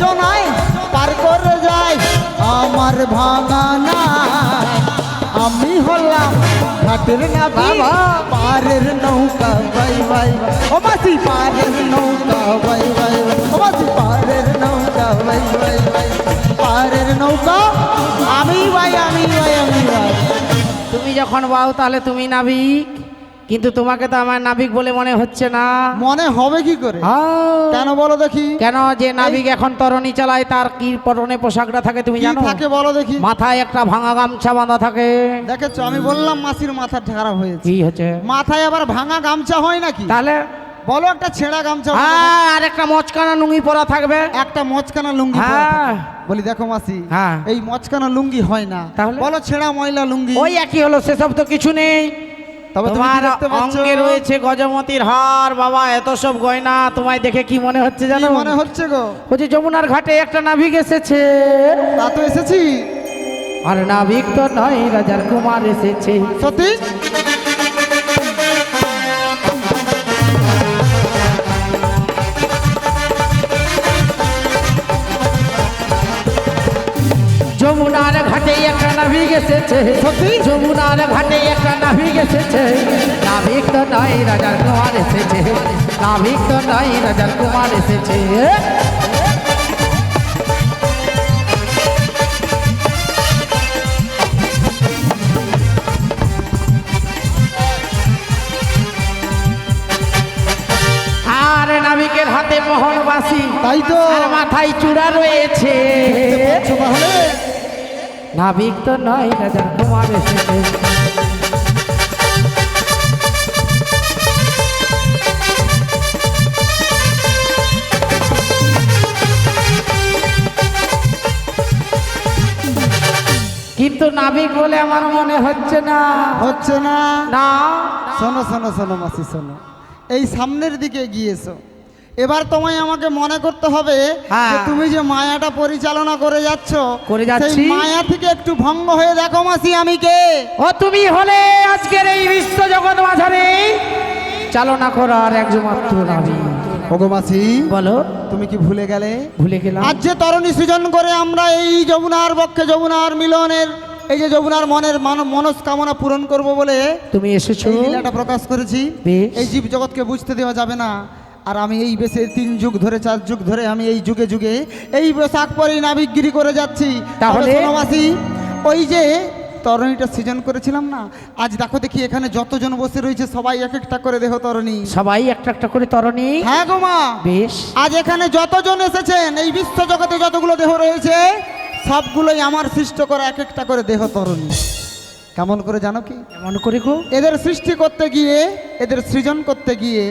যোজনায় পার করে যায় আমার ভাঙা নাই। আমি হলাম ঘাটের নাবিক পারের নৌকা বাই বাই বাই। ও মাসি পারের নৌকা বাই বাই বাই। ও মাসি পারের নৌকা বাই বাই বাই। পারের নৌকা আমি ভাই আমি ভাই আমি ভাই। তুমি যখন বাও তাহলে তুমি নাবিক, কিন্তু তোমাকে তো আমার নাবিক বলে মনে হচ্ছে না। মনে হবে কি করে? কেন বলো দেখি? কেন যে নাবিক এখন তরণী চালায় তার কি পরনে পোশাকটা থাকে তুমি কি জানো? থাকে বলো দেখি? মাথায় একটা ভাঙা গামছা বাঁধা থাকে। দেখেছো, আমি বললাম মাসির মাথা খারাপ হয়েছে। কি হচ্ছে? মাথায় আবার ভাঙা গামছা হয় নাকি? তাহলে বলো একটা ছেঁড়া গামছা। আর একটা মচকানা লুঙ্গি পরা থাকবে। একটা মচকানা লুঙ্গি পরা হ্যাঁ। থাকে। বলি দেখো মাসি, হ্যাঁ। এই মচকানা লুঙ্গি হয় না। তাহলে? বলো ছেঁড়া ময়লা লুঙ্গি। ওই একই হলো, সেসব তো কিছু নেই। তবে তুমি কি তোমার দেখতে পাচ্ছ? অঙ্গে রয়েছে গজমতির হার। বাবা এত সব গয়না, তোমায় দেখে কি মনে হচ্ছে কি জানো? মনে হচ্ছে গো? বলছি যমুনার ঘাটে একটা নাবিক এসেছে। তা তো এসেছি। আর নাবিক তো নয়, রাজার কুমার এসেছে। সত্যি? যমুনার ঘাটে একটা নাবিক এসেছে। সত্যি? যমুনার ঘাটে একটা নাবিক এসেছে। নাবিক তো নয়, রাজার কুমার এসেছে। নাবিক তো নয়, রাজার কুমার এসেছে। আর নাবিকের হাতে মোহনবাসী, তাই তো। আর মাথায় চূড়া রয়েছে। দেখতে পাচ্ছ তাহলে? নাবিক তো নয়, রাজার কুমার এসেছে। কিন্তু নাবিক বলে আমার মনে হচ্ছে না। হচ্ছে না? না। শোনো শোনো শোনো মাসি শোনো, এই সামনের দিকে গিয়েছো, এবার তোমায় আমাকে মনে করতে হবে হ্যাঁ। যে তুমি যে মায়াটা পরিচালনা করে যাচ্ছ, করে যাচ্ছি। সেই মায়া থেকে একটু ভঙ্গ হয়ে দেখো মাসি আমি কে। ও তুমি হলে আজকের এই বিশ্ব জগৎ মাঝারে চালনা করার একমাত্র নাবিক। ওগো মাসি, বলো। তুমি কি ভুলে গেলে? ভুলে গেলাম। আজ যে তরণী সৃজন করে আমরা এই যমুনার বক্ষে যমুনার মিলনের, এই যে যমুনার মনের মনস্কামনা পূরণ করব বলে তুমি এসেছো, এই লীলাটা প্রকাশ করেছি। বেশ। এই জীব জগৎকে বুঝতে দেওয়া যাবে না। আর আমি এই বেশে 3 যুগ ধরে 4 যুগ ধরে আমি এই যুগে যুগে এই পোশাক পরেই নাবিকগিরি করে যাচ্ছি। তাহলে? শোনো মাসি, ওই যে তরণীটা সৃজন করেছিলাম না, আজ দেখো দেখি এখানে যতজন বসে রয়েছে সবাই এক একটা করে দেহ তরণী। সবাই একটা একটা করে তরণী। হ্যাঁ গো মা। বেশ। আজ এখানে যতজন এসেছেন, এই বিশ্ব জগতে যতগুলো দেহ রয়েছে সবগুলোই আমার সৃষ্ট করা এক একটা করে দেহ তরণী। কেমন করে জানো কি? এমন করে গো। এদের সৃষ্টি করতে গিয়ে, এদের সৃজন করতে গিয়ে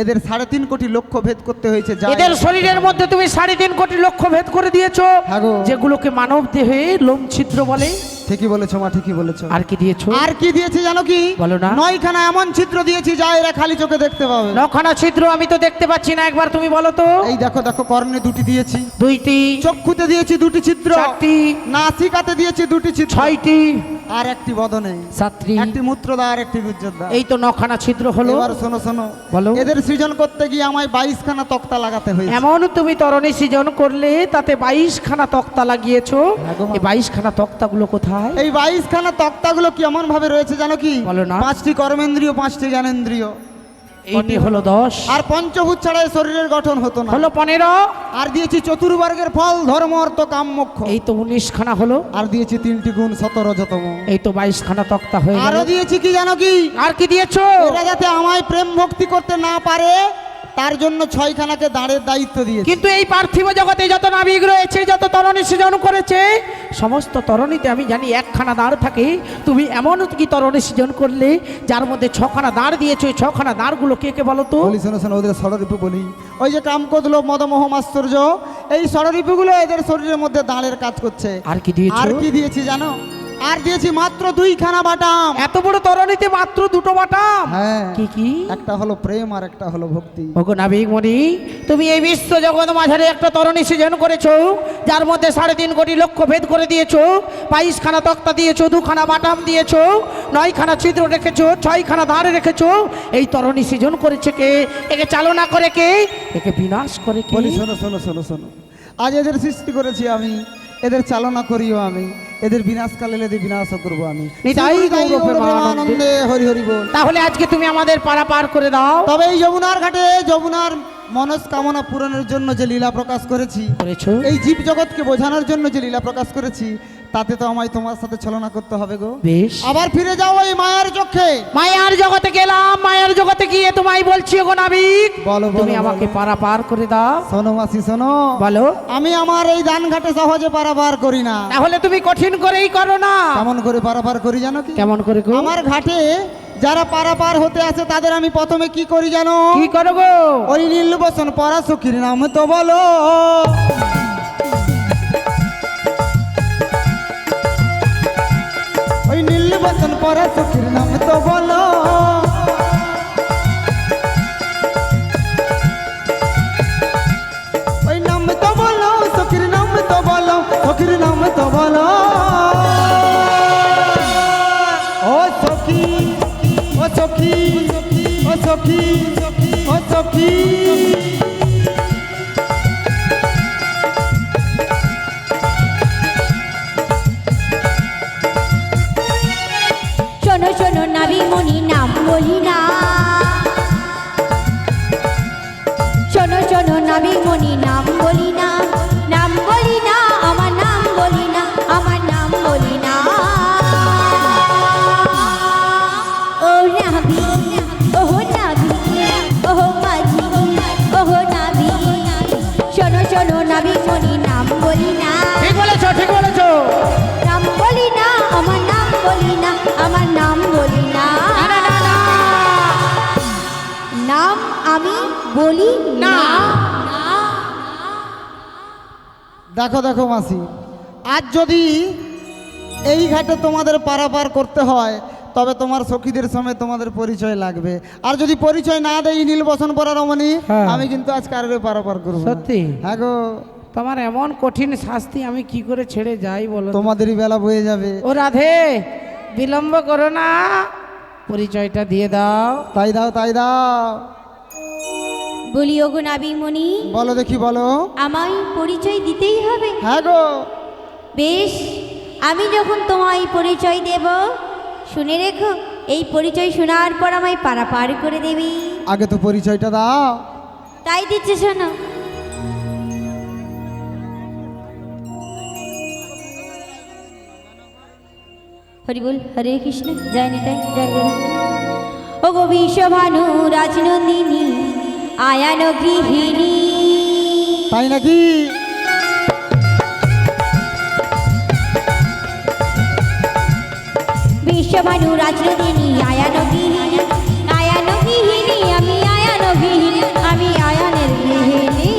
এদের 3.5 কোটি লক্ষ্য ভেদ করতে হয়েছে। এদের শরীরের মধ্যে তুমি 3.5 কোটি লক্ষ্য ভেদ করে দিয়েছো, হ্যাঁ গো। যেগুলোকে মানব দেহে লোম ছিদ্র বলে। ঠিকই বলেছো মা, ঠিকই বলেছো। আর কি দিয়েছো? আর কি দিয়েছি জানো কি? বলো না। 9খানা এমন ছিদ্র দিয়েছি যা এরা খালি চোখে দেখতে পাবে। 9খানা ছিদ্র আমি তো দেখতে পাচ্ছি না, একবার তুমি বলো তো। এই দেখো দেখো, কর্ণে 2টি দিয়েছি, 2টি, চক্ষুতে দিয়েছি 2টি ছিদ্র, 4টি, নাসিকাতে দিয়েছি 2টি ছিদ্র, 6টি, আর একটি বদনে, 7টি, একটি মূত্রদা আর একটি গুজ্জরদা। এই তো 9খানা ছিদ্র হলো। এবার শোনো শোনো, বলো। এদের সৃজন করতে গিয়ে আমায় 22খানা তক্তা লাগাতে হয়েছে। এমন তুমি তরণী সৃজন করলে তাতে 22খানা তক্তা লাগিয়েছো। হ্যাঁ গো মা। এই 22খানা তক্তাগুলো কোথায়? এই 22খানা তক্তাগুলো কেমন ভাবে রয়েছে জানো কি? বলো না। 5টি কর্মেন্দ্রিয়, 5টি জ্ঞানেন্দ্রিয়, এইটি হলো 10, আর পঞ্চভূত ছাড়া এই শরীরের গঠন হতো না। হলো 15, আর দিয়েছি চতুর্বর্গের ফল, ধর্ম অর্থ কাম মোক্ষ। এই তো 19খানা হলো। আর দিয়েছি 3টি গুণ, 17 রজতম। এই তো 22খানা তক্তা হয়ে গেল। আরো দিয়েছি কি জানো কি? আর কি দিয়েছো? এরা যাতে আমায় প্রেম ভক্তি করতে না পারে তার জন্য 6খানাকে দাঁড়ের দায়িত্ব দিয়েছি। কিন্তু এই পার্থিব জগতে যত নাবিক রয়েছে, যত তরণী সৃজন করেছে, সমস্ত তরণীতে আমি জানি 1খানা দাঁড় থাকে। তুমি এমন কি তরণী সৃজন করলে যার মধ্যে 6খানা দাঁড় দিয়েছো? এই 6খানা দাঁড়গুলো কে কে বলো তো? বলি শোনো শোনো, ওদের ষড়রিপু বলি। ওই যে কামক্রোধ লোভ মদ মোহ মাৎসর্য, এই ষড়রিপুগুলো এদের শরীরের মধ্যে দাঁড়ের কাজ করছে। আর কি দিয়েছো? আর কি দিয়েছি জানো? আর দিয়েছি মাত্র 2খানা বাটাম। এত বড় তরণীতে মাত্র 2টো বাটাম? হ্যাঁ। কি কি? একটা হলো প্রেম আর একটা হলো ভক্তি। ওগো নাবিক মণি, তুমি এই বিশ্ব জগৎ মাঝারে একটা তরণী সৃজন করেছো, যার মধ্যে 3.5 কোটি লক্ষ্য ভেদ করে দিয়েছো। 22খানা তক্তা দিয়েছো, 2খানা বাটাম দিয়েছো, 9খানা ছিদ্র রেখেছো, 6খানা ধারে রেখেছো। এই তরণী সৃজন করেছে কে? একে চালনা করে কে? একে বিনাশ করে কে? বলি শোনো শোনো শোনো শোনো, আজ এদের সৃষ্টি করেছি আমি, এদের চালনা করিও আমি, এদের বিনাশকালে এদের বিনাশও করবো আমি। নিতাই গৌর প্রেমানন্দে। আনন্দে হরি হরি বল। তাহলে আজকে তুমি আমাদের পারা পার করে দাও। তবে এই যমুনার ঘাটে যমুনার মনস্কামনা পূরণের জন্য যে লীলা প্রকাশ করেছি, করেছো? এই জীব জগৎকে বোঝানোর জন্য যে লীলা প্রকাশ করেছি, তাতে তো আমায় তোমার সাথে ছলনা করতে হবে গো। বেশ, আবার ফিরে যাও ওই মায়ার চোখে। মায়ার জগতে গেলাম, মায়ার জগতে গিয়ে তোমায় বলছি গো নাবিক, বলো, বলো, তুমি আমাকে বলো। পারা পার করে দাও। শোনো মাসি শোনো, বলো। আমি আমার এই দান ঘাটে সহজে পারাপার করি না। তাহলে তুমি কঠিন করেই করো না। কেমন করে পারাপার করি জানো কি? কেমন করে গো? আমার ঘাটে যারা পারাপার হতে আসে তাদের আমি প্রথমে কি করি জানো? কি করো গো? ওই নীলবসন পরা সখীর নাম তো বলো। ওই নীলবসন পরা সখীর নাম তো বলো। ওই নাম তো বলো, সখীর নাম তো বলো, সখীর নাম তো বলো। ও সখী, ও সখী, ও সখী, ও সখী। শোনো শোনো নাবি মনি নাম বলি না, শোনো শোনো নাবি মনি নাম বলি না, নাম বলি না, আমার নাম বলি না, আমার নাম বলি না। ও নাবি, ও নাবি, ও মাঝি, ও নাবি, শোনো শোনো নাবি মনি নাম বলি না, ঠিক বলেছো, ঠিক বলেছো। নাম বলি না, আমার নাম বলি না, আমার নাম বলি না। না, না, না, না। নাম আমি বলি না। দেখো দেখো মাসি, আজ যদি এই ঘাটে তোমাদের পারাপার করতে হয় তবে তোমার সখীদের সঙ্গে তোমাদের পরিচয় লাগবে। আর যদি পরিচয় না দেই নীলবসন পরা রমণী, হ্যাঁ। আমি কিন্তু আজ কারোর পারাপার করবো না। সত্যি? হ্যাঁ গো, তোমার এমন কঠিন শাস্তি আমি কি করে ছেড়ে যাই বলো তো? তোমাদেরই বেলা বয়ে যাবে। ও রাধে, বিলম্ব করো না, পরিচয়টা দিয়ে দাও। তাই দাও, তাই দাও। বলি ওগো নাবিমণি, বলো দেখি বলো। আমায় পরিচয় দিতেই হবে। হ্যাঁ গো, বেশ, আমি যখন তোমায় পরিচয় দেব, শুনে রেখো, এই পরিচয় শোনার পর আমায় পারাপার করে দেবি। আগে তো পরিচয়টা দাও। তাই দিচ্ছে, শোনো। হরি বল, হরে কৃষ্ণ, জয় নিতাই, জয় নিতাই। ও গো বিশ্বভানু রাজনন্দিনী আয়ান গৃহিণী, তাই নাকি? বিশ্বভানু রাজনন্দিনী আয়ান গৃহিণী, আয়ান গৃহিণী, আমি আয়ান গৃহিণী, আমি আয়ানের গৃহিণী।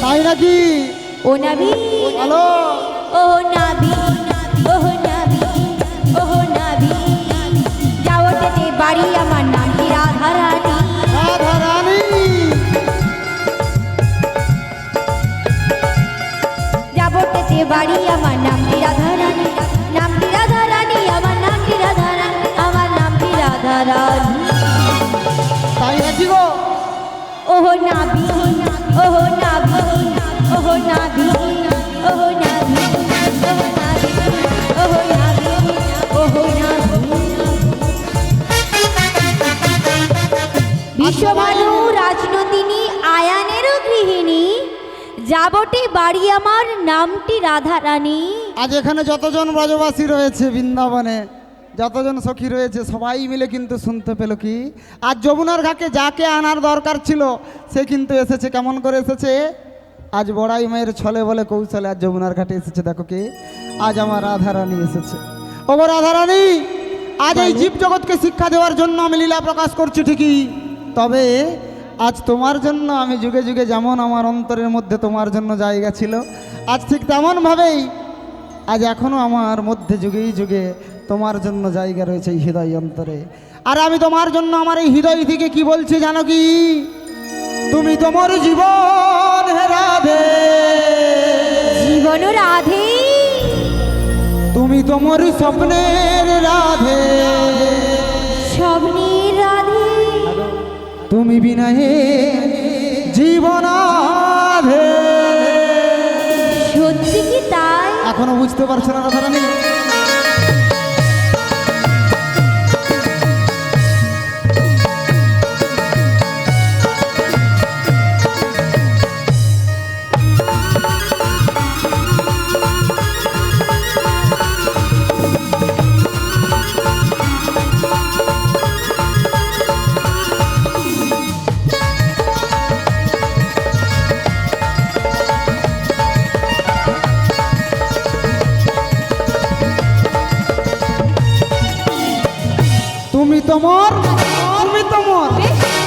তাই নাকি? ও নাবি, হ্যালো, ও নাবি, ও নাবি, ও নাবি, যাও তেতে বাড়ি, আমার নাম কি রাধা রানী। রাধা রানী। যাবো তেতে বাড়ি, আমার নাম কি রাধা রানী, নাম কি রাধা রানী, আমার নাম কি রাধা রানী, আমার নাম কি রাধা রানী। তাই নাকি গো? ওহ নাবি, ওহ নাবি, ওহ নাবি, ওহ নাবি, ওহ নাবি, ওহ নাবি, ওহ নাবি। বিশ্বভানু রাজনন্দিনী আয়ানেরও গৃহিণী, যাবটে বাড়ি, আমার নামটি রাধা রানী। আজ এখানে যতজন ব্রজবাসী রয়েছে বৃন্দাবনে, যতজন সখী রয়েছে, সবাই মিলে কিন্তু শুনতে পেল কি, আজ যমুনার ঘাটে যাকে আনার দরকার ছিল সে কিন্তু এসেছে। কেমন করে এসেছে? আজ বড়াই মায়ের ছলে বলে কৌশলে আজ যমুনার ঘাটে এসেছে। দেখো কে, আজ আমার রাধারানী এসেছে। ও গো রাধারানী, আজ এই জীব জগৎকে শিক্ষা দেওয়ার জন্য আমি লীলা প্রকাশ করছি ঠিকই, তবে আজ তোমার জন্য আমি যুগে যুগে যেমন আমার অন্তরের মধ্যে তোমার জন্য জায়গা ছিল, আজ ঠিক তেমনভাবেই আজ এখনও আমার মধ্যে যুগেই যুগে তোমার জন্য জায়গা রয়েছে এই হৃদয় অন্তরে। আর আমি তোমার জন্য আমার এই হৃদয় থেকে কি বলছি জানো কি? তুমি তোমার জীবন হে রাধে, জীবন রাধে, তুমি তোমার স্বপ্নের রাধে, স্বপ্নের রাধে, তুমি বিনা হে জীবন আধে। এখনো বুঝতে পারছো না রাধারানী?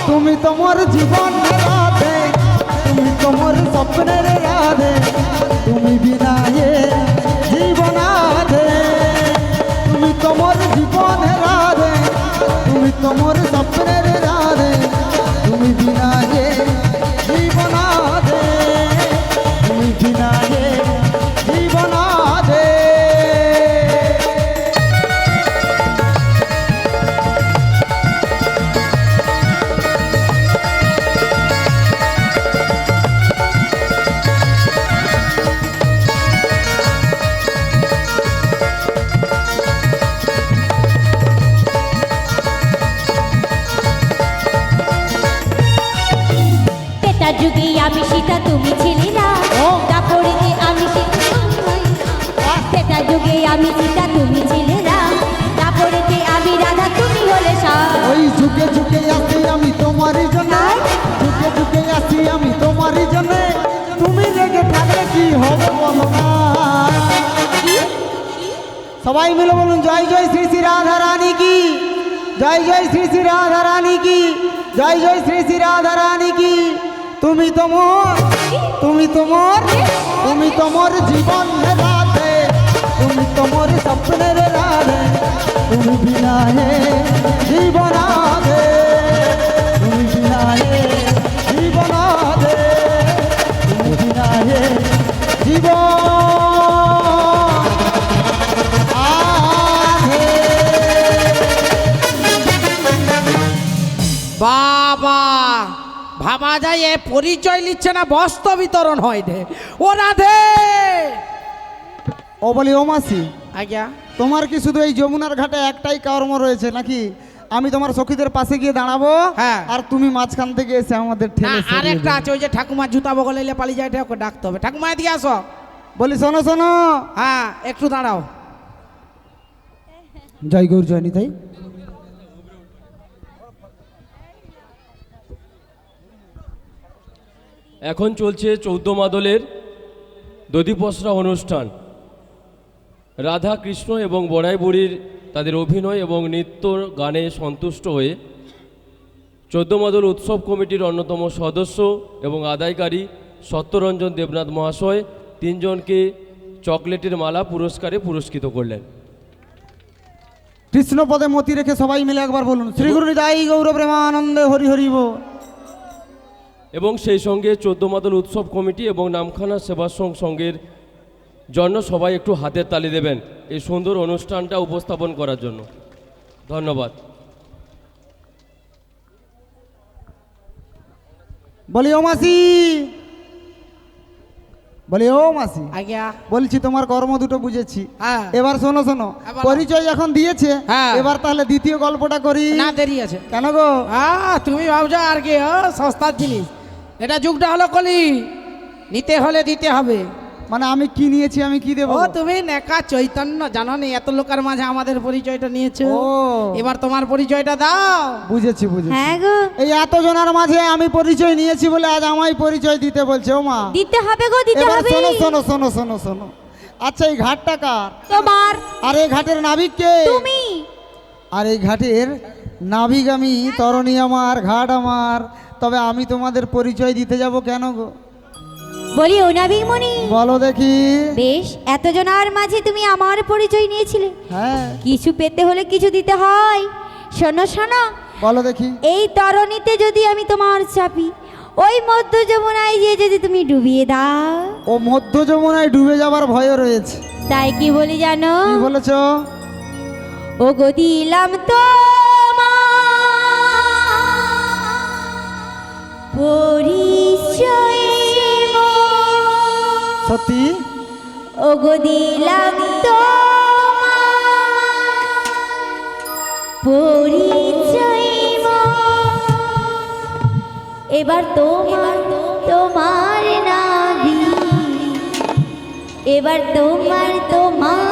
তুমি তোমার জীবন রাধে, তুমি তোমার স্বপ্নের রাধে, তুমি বিনা জীবন আধে। তুমি তোমার জীবন রাধে, তুমি তোমার স্বপ্নের রাধে, তুমি বিনা জীবন আধে, তুমি বিনা জীবন আধে। যুগে আমি সীতা তুমি ছিলে না, দাপড়ে আমি সীতা, সেটা যুগে আমি সীতা তুমি ছিলে না, দাপড়ে আমি রাধা তুমি হলে ওই যুগে যুগে আসি আমি তোমারই জন্য, যুগে যুগে আসি আমি তোমারই জন্য, তুমি রেগে থাকলে কি হবে বলো না। সবাই মিলে বলুন জয় জয় শ্রী শ্রী রাধা রানী কি, জয় জয় শ্রী শ্রী রাধা রানী কি, জয় জয় শ্রী শ্রী রাধা রানী কি। তুমি তোমার, তুমি তোমার, তুমি তোমার জীবন রাধে, তুমি তোমার স্বপ্নের রাধে, তুমি বিনা জীবন আধে, তুমি বিনা জীবন আধে, তুমি বিনা জীবন আধে। বাবা ভাবা যায় এ পরিচয় নিচ্ছে না, বস্ত্র বিতরণ হয় রে। ও রাধে, ও বলি ও মাসি, আজ্ঞা তোমার কি শুধু এই যমুনার ঘাটে একটাই কর্ম রয়েছে নাকি? আমি তোমার সখীদের পাশে গিয়ে দাঁড়াবো, হ্যাঁ, আর তুমি মাঝখান থেকে এসে আমাদের ঠেলে আর একটা আছে ওই যে ঠাকুমা জুতা বগলে এলে পালিয়ে যায়, ওকে ডাকতে হবে। ঠাকুমা এদিকে আসো। বলি শোনো শোনো, হ্যাঁ একটু দাঁড়াও। জয় গৌর জয় নিতাই। এখন চলছে 14 মাদলের দধিপসরা অনুষ্ঠান। রাধা কৃষ্ণ এবং বড়াই বুড়ির তাদের অভিনয় এবং নৃত্য গানে সন্তুষ্ট হয়ে 14 মাদল উৎসব কমিটির অন্যতম সদস্য এবং আদায়কারী সত্যরঞ্জন দেবনাথ মহাশয় 3 জনকে চকলেটের মালা পুরস্কারে পুরস্কৃত করলেন। কৃষ্ণ পদে মতি রেখে সবাই মিলে একবার বলুন শ্রী গুরু নিতাই গৌর প্রেমানন্দে হরি হরি বল। এবং সেই সঙ্গে 14 মাদল উৎসব কমিটি এবং নামখানা সেবা সংঘের জন্য সবাই একটু হাতের তালি দেবেন এই সুন্দর অনুষ্ঠানটা উপস্থাপন করার জন্য। ধন্যবাদ। বলি ও মাসি, বলি ও মাসি, আজ্ঞা বলছি তোমার কর্ম দুটো বুঝেছি, হ্যাঁ এবার শোনো শোনো, পরিচয় এখন দিয়েছে, হ্যাঁ, এবার তাহলে দ্বিতীয় গল্পটা করি। না দেরি আছে। কেন গো? তুমি ভাবছো আর কি সস্তার জিনিস, এটা যুগটা হলো কলি, নিতে হলে দিতে হবে। মানে আমি কি নিয়েছি, আমি কি দেবো? ও তুমি নেকা চৈতন্য, জানো নি এত লোকের মাঝে আমাদের পরিচয়টা নিয়েছো, ও এবার তোমার পরিচয়টা দাও। বুঝেছি বুঝেছি। হ্যাঁ গো, এই এতজনের মাঝে আমি পরিচয় নিয়েছি বলে আজ আমায় পরিচয় দিতে বলছে। ও মা, দিতে হবে গো, দিতে এবার হবে। শোনো শোনো শোনো শোনো শোনো, আচ্ছা এই ঘাটটা কার? তোমার। আর এই ঘাটের নাবিক কে? তুমি। আর এই ঘাটের নাবিক আমি, তরণী আমার, ঘাট আমার, তবে আমি তোমাদের পরিচয় দিতে যাব কেন গো? বলি ও নাবিকমণি, বলো দেখি। বেশ, এতজনের মাঝে তুমি আমার পরিচয় নিয়েছিলে, হ্যাঁ কিছু পেতে হলে কিছু দিতে হয়। শোনো শোনো, বলো দেখি। এই তরণীতে যদি আমি তোমার চাপি, ওই মধ্য যমুনায় যে যদি তুমি ডুবিয়ে দাও। ও মধ্য যমুনায় ডুবে যাবার ভয় রয়েছে। তাই কি বলি জানো? কি বলেছ? ও গো দিলাম তো পরিচয়। সত্যি? ওগো দিলাম তো পরিচয় এবার তোমার তোমার নাভি এবার তোমার তোমার